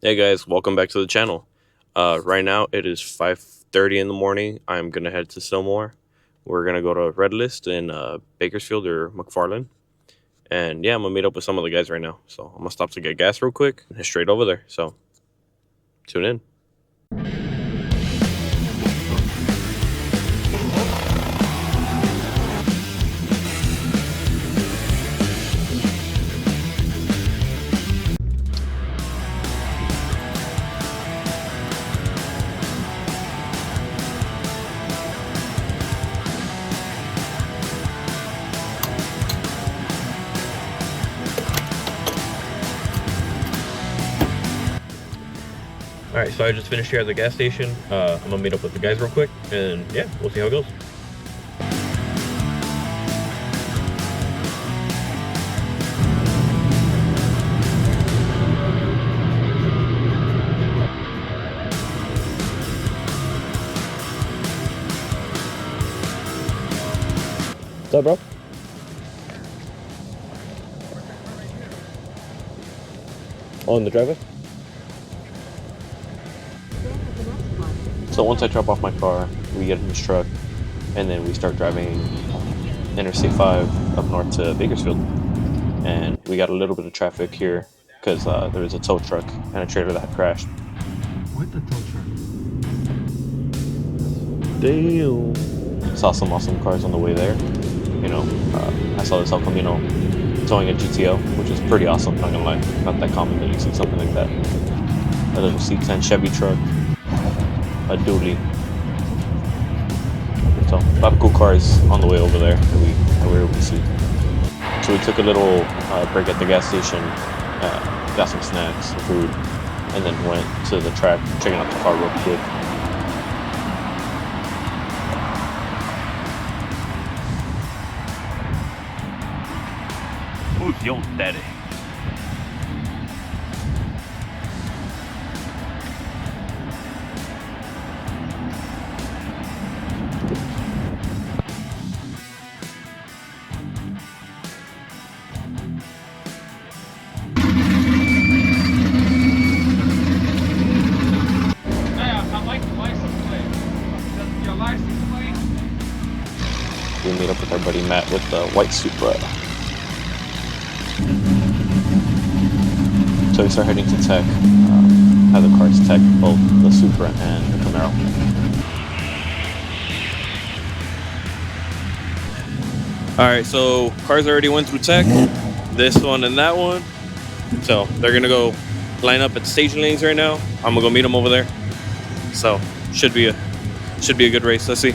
Hey guys, welcome back to the channel. Right now it is 5:30 in the morning. I'm gonna head to Silmore. We're gonna go to RedList in Bakersfield or McFarland, and yeah, I'm gonna meet up with some of the guys right now. So I'm gonna stop to get gas real quick and head straight over there. So tune in. All right, so I just finished here at the gas station. I'm gonna meet up with the guys real quick, and yeah, we'll see how it goes. What's up, bro? On the driveway? So once I drop off my car, we get in this truck, and then we start driving Interstate 5 up north to Bakersfield. And we got a little bit of traffic here because there was a tow truck and a trailer that had crashed. What the tow truck? Damn. Saw some awesome cars on the way there. You know, I saw this El Camino towing a GTO, which is pretty awesome, not gonna lie. Not that common that you see something like that. A little C10 Chevy truck, a dually. So a lot of cool cars on the way over there that we were able to see. So we took a little break at the gas station, got some snacks, some food, and then went to the track, checking out the car real quick. Who's your daddy? We meet up with our buddy Matt with the white Supra. So we start heading to Tech, have the cars Tech, both the Supra and the Camaro. Alright, so cars already went through Tech, this one and that one. So they're gonna go line up at the staging lanes right now. I'm gonna go meet them over there. So should be a good race. Let's see.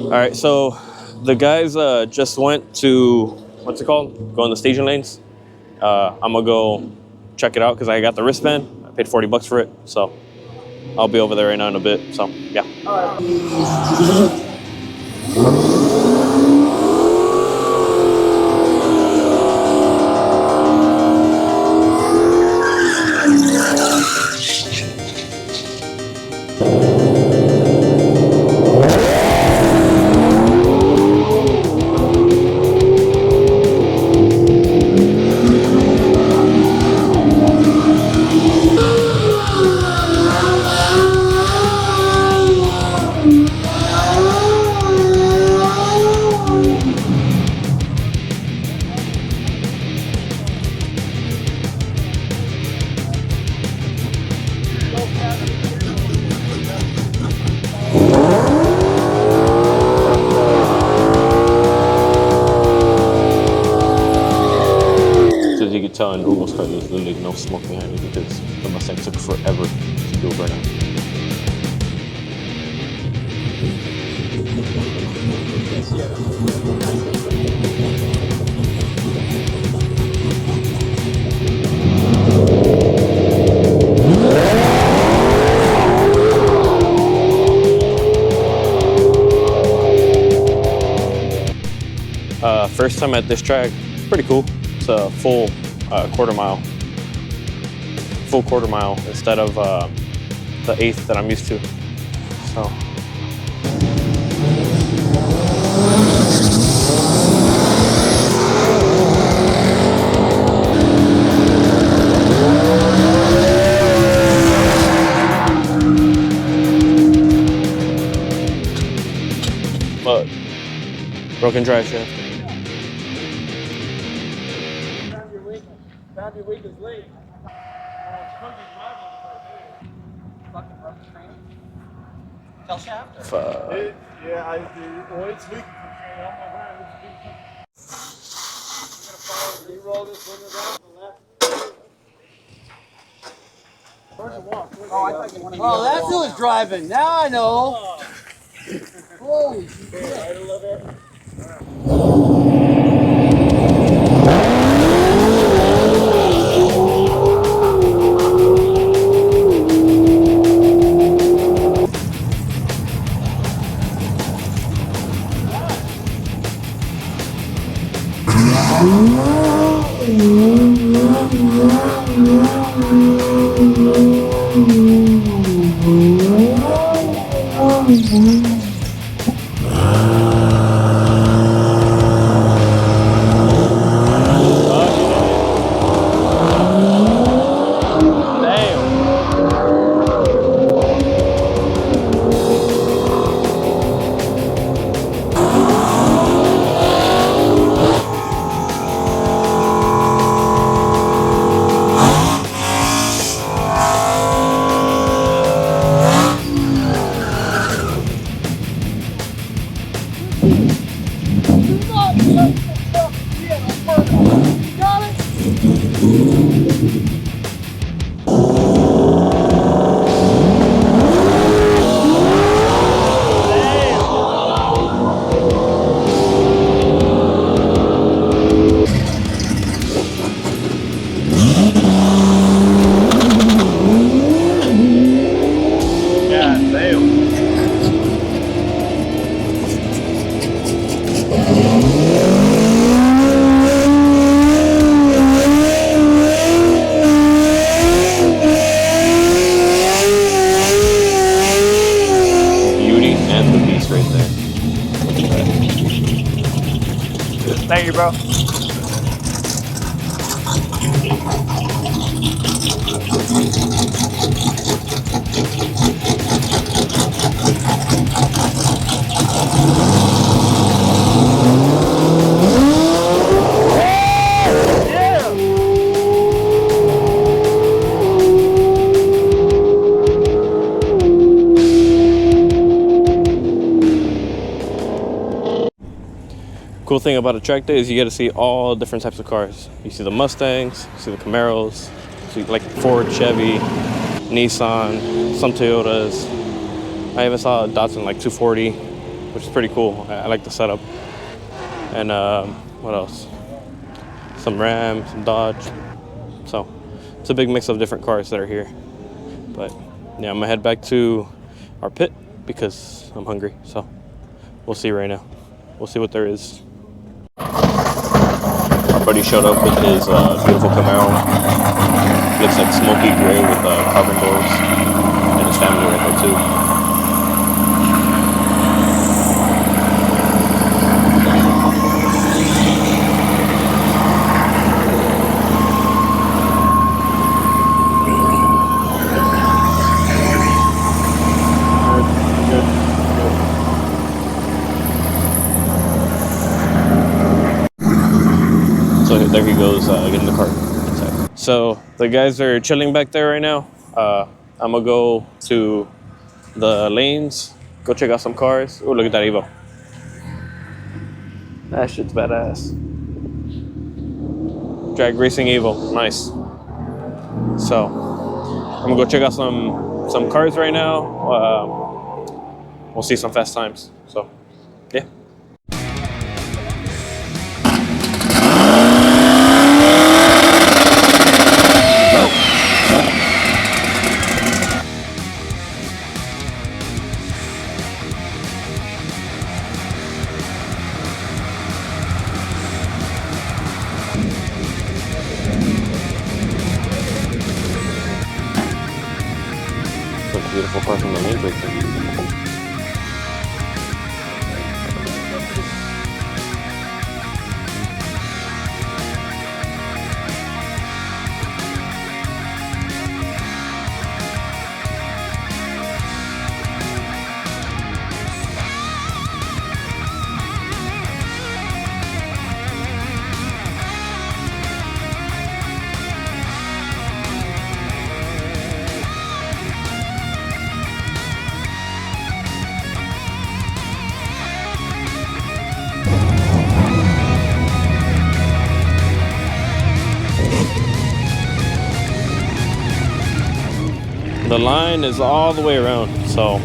All right, so the guys just went to, what's it called? Go in the staging lanes. I'm gonna go check it out because I got the wristband. I paid $40 for it, so I'll be over there right now in a bit. So yeah. You could tell in Google's car there's literally no smoke behind it because the Mustang took forever to do a burnout. First time at this track, pretty cool. It's a full quarter mile. Full quarter mile instead of the eighth that I'm used to. So. But broken drive shaft. Found your weakest link. Tell shaft? Yeah, I do. Well, it's weak. You roll this window down to the left. Oh, that's who was driving. Now I know. Holy shit. Thank you, bro. Cool thing about a track day is you get to see all different types of cars. You see the Mustangs, you see the Camaros, see like Ford, Chevy, Nissan, some Toyotas. I even saw a Datsun like 240, which is pretty cool. I like the setup. And what else? Some Ram, some Dodge. So it's a big mix of different cars that are here. But yeah, I'm gonna head back to our pit because I'm hungry. So we'll see right now. We'll see what there is. Our buddy showed up with his beautiful Camaro. Looks like smoky gray with carbon doors, and his family right there too. So there he goes, getting the car inside. So the guys are chilling back there right now. I'm gonna go to the lanes, go check out some cars. Oh, look at that Evo. That shit's badass. Drag racing Evo, nice. So I'm gonna go check out some cars right now. We'll see some fast times. So yeah. Beautiful car from the main picture. The line is all the way around, so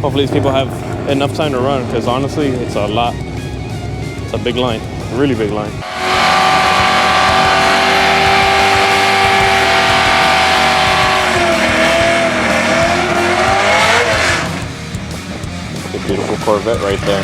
hopefully these people have enough time to run, because honestly, it's a lot. It's a big line, a really big line. A beautiful Corvette right there.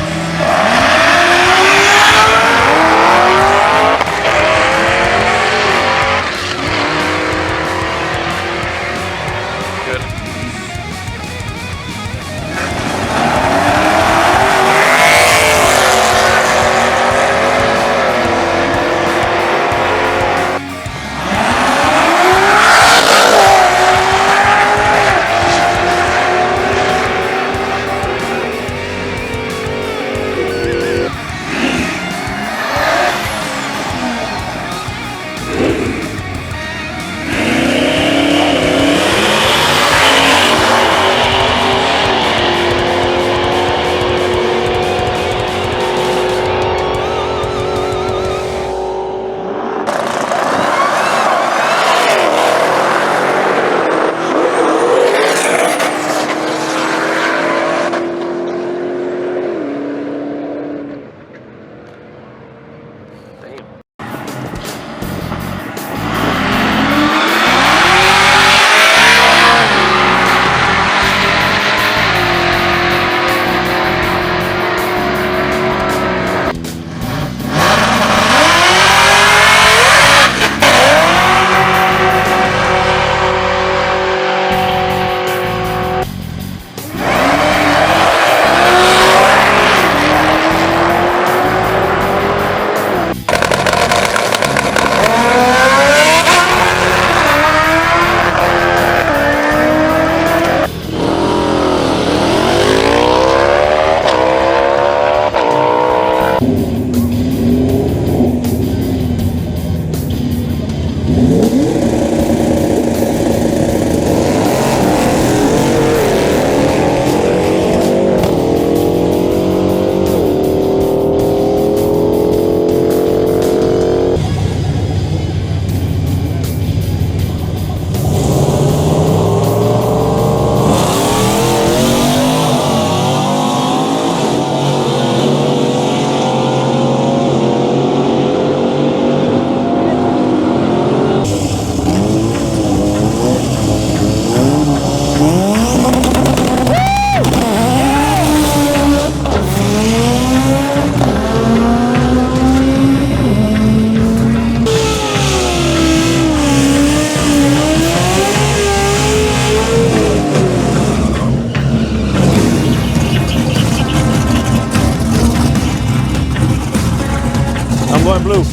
I'm going blue.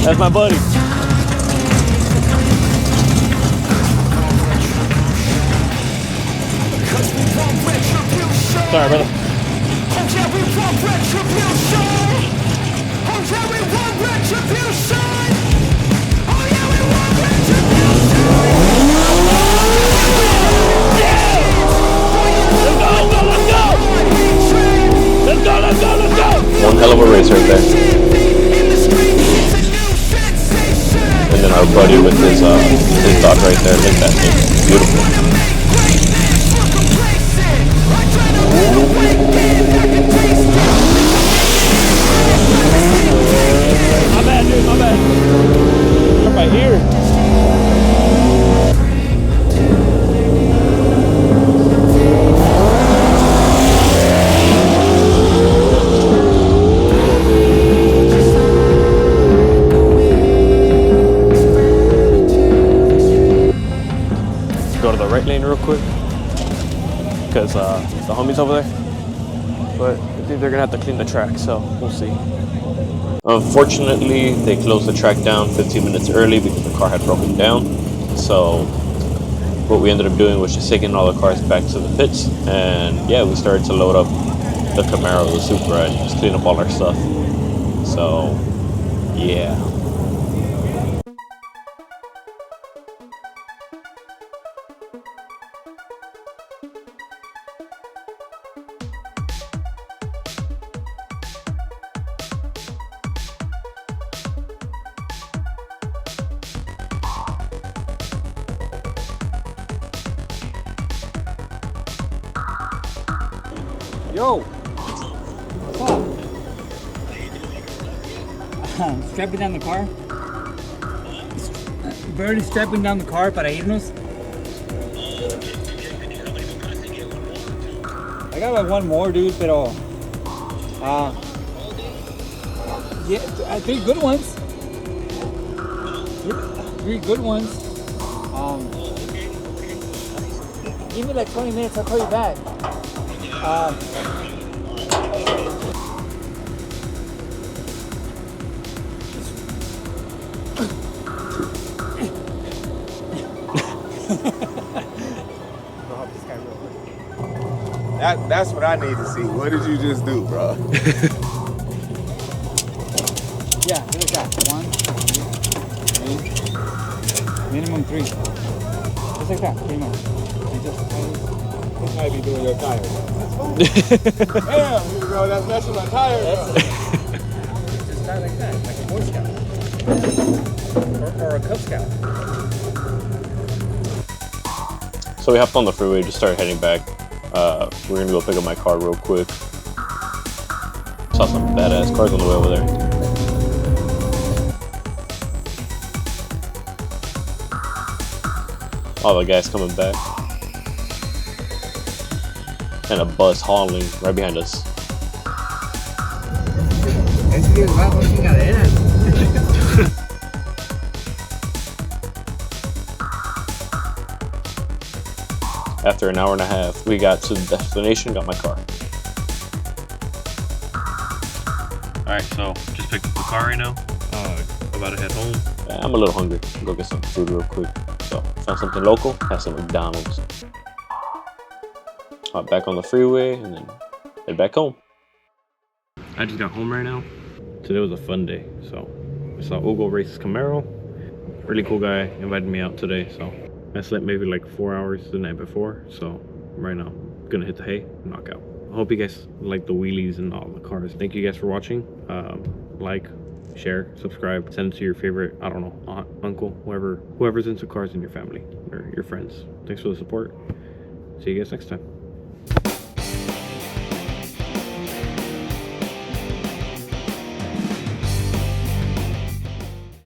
That's my buddy. Sorry, brother. One hell of a race right there. And then our buddy with his dog right there. Look at that thing. Beautiful. My bad, dude. My bad. Right here. Go to the right lane real quick because the homie's over there. But I think they're gonna have to clean the track, so we'll see. Unfortunately, they closed the track down 15 minutes early because the car had broken down. So what we ended up doing was just taking all the cars back to the pits, and yeah, we started to load up the Camaro, the Supra, and just clean up all our stuff. So yeah. Yo! What's up? Strapping down the car? Barely strapping down the car para irnos. I got like one more, dude, pero... yeah, 3 good ones. 3 good ones. Give me like 20 minutes, I'll call you back. That's what I need to see. What did you just do, bro? Yeah, just like that. 1, 2, 3. Minimum 3. Just like that, pretty much. And just This might be doing your tires. That's fine. Damn, here we go. That's messing my tires. just start like that, like a Boy Scout. Or a Cub Scout. So we hopped on the freeway, just started heading back. We're gonna go pick up my car real quick. Saw some badass cars on the way over there. All the guys coming back. And a bus hauling right behind us. After an hour and a half, we got to the destination, got my car. Alright, so just picked up the car right now. About to head home. I'm a little hungry. I'll go get some food real quick. So, found something local, had some McDonald's. Hop back on the freeway and then head back home. I just got home right now. Today was a fun day. So, I saw Ugo race his Camaro. Really cool guy, invited me out today, so I slept maybe like 4 hours the night before, so right now I'm gonna hit the hay and knock out. I hope you guys like the wheelies and all the cars. Thank you guys for watching. Like, share, subscribe, send it to your favorite, I don't know, aunt, uncle, whoever's into cars in your family or your friends. Thanks for the support. See you guys next time.